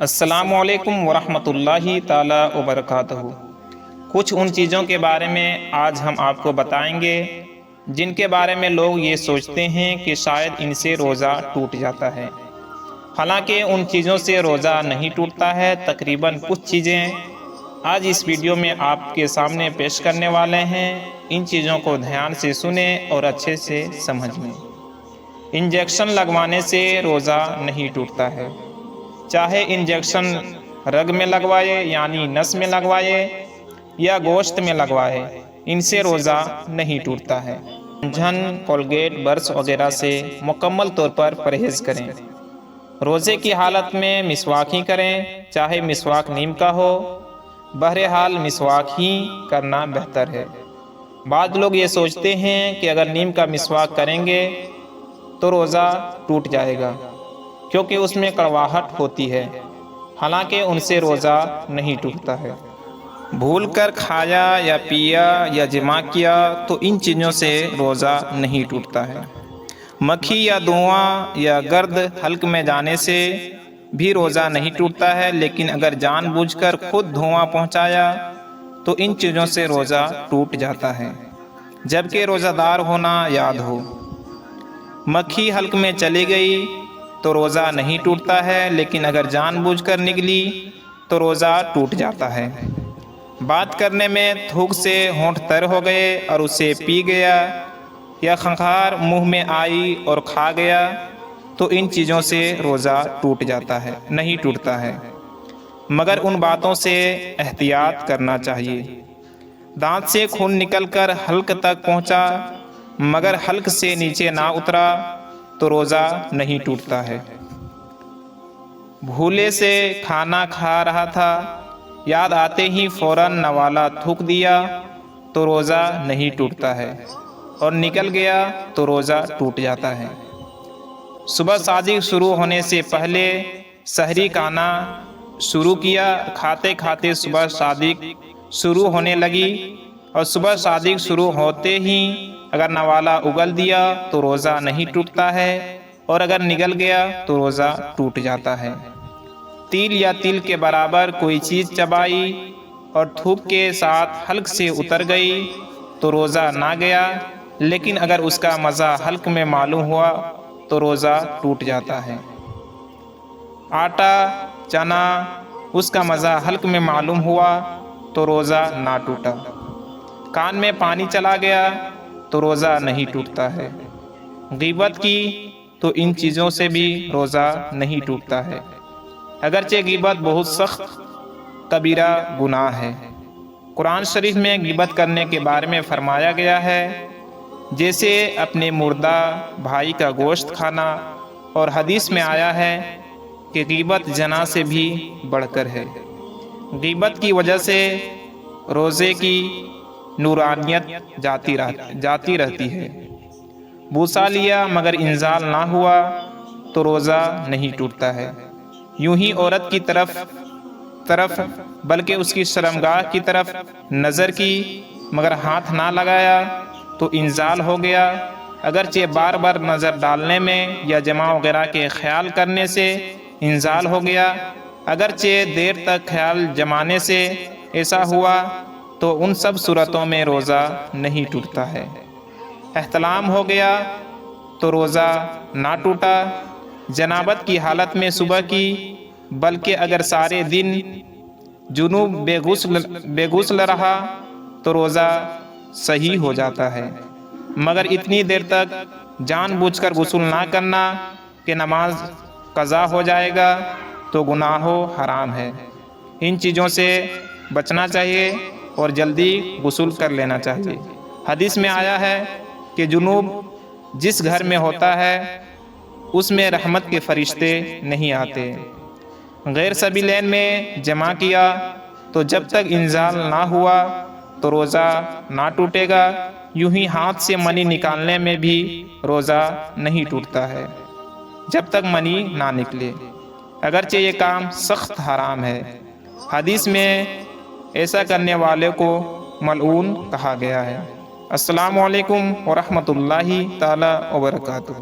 السلام علیکم ورحمۃ اللہ تعالی وبرکاتہ۔ کچھ ان چیزوں کے بارے میں آج ہم آپ کو بتائیں گے جن کے بارے میں لوگ یہ سوچتے ہیں کہ شاید ان سے روزہ ٹوٹ جاتا ہے، حالانکہ ان چیزوں سے روزہ نہیں ٹوٹتا ہے۔ تقریباً کچھ چیزیں آج اس ویڈیو میں آپ کے سامنے پیش کرنے والے ہیں۔ ان چیزوں کو دھیان سے سنیں اور اچھے سے سمجھ لیں۔ انجیکشن لگوانے سے روزہ نہیں ٹوٹتا ہے، چاہے انجیکشن رگ میں لگوائے یعنی نس میں لگوائے یا گوشت میں لگوائے، ان سے روزہ نہیں ٹوٹتا ہے۔ جھن، کولگیٹ، برش وغیرہ سے مکمل طور پر پرہیز کریں۔ روزے کی حالت میں مسواک ہی کریں، چاہے مسواک نیم کا ہو، بہرحال مسواک ہی کرنا بہتر ہے۔ بعض لوگ یہ سوچتے ہیں کہ اگر نیم کا مسواک کریں گے تو روزہ ٹوٹ جائے گا کیونکہ اس میں کڑواہٹ ہوتی ہے، حالانکہ ان سے روزہ نہیں ٹوٹتا ہے۔ بھول کر کھایا یا پیا یا جماع کیا تو ان چیزوں سے روزہ نہیں ٹوٹتا ہے۔ مکھی یا دھواں یا گرد حلق میں جانے سے بھی روزہ نہیں ٹوٹتا ہے، لیکن اگر جان بوجھ کر خود دھواں پہنچایا تو ان چیزوں سے روزہ ٹوٹ جاتا ہے، جبکہ روزہ دار ہونا یاد ہو۔ مکھی حلق میں چلی گئی تو روزہ نہیں ٹوٹتا ہے، لیکن اگر جان بوجھ کر نکلی تو روزہ ٹوٹ جاتا ہے۔ بات کرنے میں تھوک سے ہونٹ تر ہو گئے اور اسے پی گیا، یا خنخار منہ میں آئی اور کھا گیا تو ان چیزوں سے روزہ ٹوٹ جاتا ہے، نہیں ٹوٹتا ہے، مگر ان باتوں سے احتیاط کرنا چاہیے۔ دانت سے خون نکل کر حلق تک پہنچا مگر حلق سے نیچے نہ اترا تو روزہ نہیں ٹوٹتا ہے۔ بھولے سے کھانا کھا رہا تھا، یاد آتے ہی فوراً نوالا تھوک دیا تو روزہ نہیں ٹوٹتا ہے، اور نکل گیا تو روزہ ٹوٹ جاتا ہے۔ صبح صادق شروع ہونے سے پہلے سحری کھانا شروع کیا، کھاتے کھاتے صبح صادق شروع ہونے لگی، اور صبح صادق شروع ہوتے ہی اگر نوالا اگل دیا تو روزہ نہیں ٹوٹتا ہے، اور اگر نگل گیا تو روزہ ٹوٹ جاتا ہے۔ تیل یا تل کے برابر کوئی چیز چبائی اور تھوک کے ساتھ حلق سے اتر گئی تو روزہ نہ گیا، لیکن اگر اس کا مزہ حلق میں معلوم ہوا تو روزہ ٹوٹ جاتا ہے۔ آٹا، چنا، اس کا مزہ حلق میں معلوم ہوا تو روزہ نہ ٹوٹا۔ کان میں پانی چلا گیا تو روزہ نہیں ٹوٹتا ہے۔ غیبت کی تو ان چیزوں سے بھی روزہ نہیں ٹوٹتا ہے، اگرچہ غیبت بہت سخت کبیرہ گناہ ہے۔ قرآن شریف میں غیبت کرنے کے بارے میں فرمایا گیا ہے جیسے اپنے مردہ بھائی کا گوشت کھانا، اور حدیث میں آیا ہے کہ غیبت زنا سے بھی بڑھ کر ہے۔ غیبت کی وجہ سے روزے کی نورانیت جاتی رہتی ہے۔ بوسہ لیا مگر انزال نہ ہوا تو روزہ نہیں ٹوٹتا ہے۔ یوں ہی عورت کی طرف بلکہ اس کی شرمگاہ کی طرف نظر کی مگر ہاتھ نہ لگایا تو انزال ہو گیا، اگرچہ بار بار نظر ڈالنے میں یا جماع وغیرہ کے خیال کرنے سے انزال ہو گیا، اگرچہ دیر تک خیال جمانے سے ایسا ہوا تو ان سب صورتوں میں روزہ نہیں ٹوٹتا ہے۔ احتلام ہو گیا تو روزہ نہ ٹوٹا، جنابت کی حالت میں صبح کی، بلکہ اگر سارے دن جنوب بے غسل رہا تو روزہ صحیح ہو جاتا ہے، مگر اتنی دیر تک جان بوجھ کر غسل نہ کرنا کہ نماز قضا ہو جائے گا تو گناہ حرام ہے۔ ان چیزوں سے بچنا چاہیے اور جلدی غسل کر لینا چاہیے۔ حدیث میں آیا ہے کہ جنوب جس گھر میں ہوتا ہے اس میں رحمت کے فرشتے نہیں آتے۔ غیر سبیلین میں جمع کیا تو جب تک انزال نہ ہوا تو روزہ نہ ٹوٹے گا۔ یوں ہی ہاتھ سے منی نکالنے میں بھی روزہ نہیں ٹوٹتا ہے جب تک منی نہ نکلے، اگرچہ یہ کام سخت حرام ہے۔ حدیث میں ایسا کرنے والے کو ملعون کہا گیا ہے۔ السلام علیکم ورحمۃ اللہ تعالی وبرکاتہ۔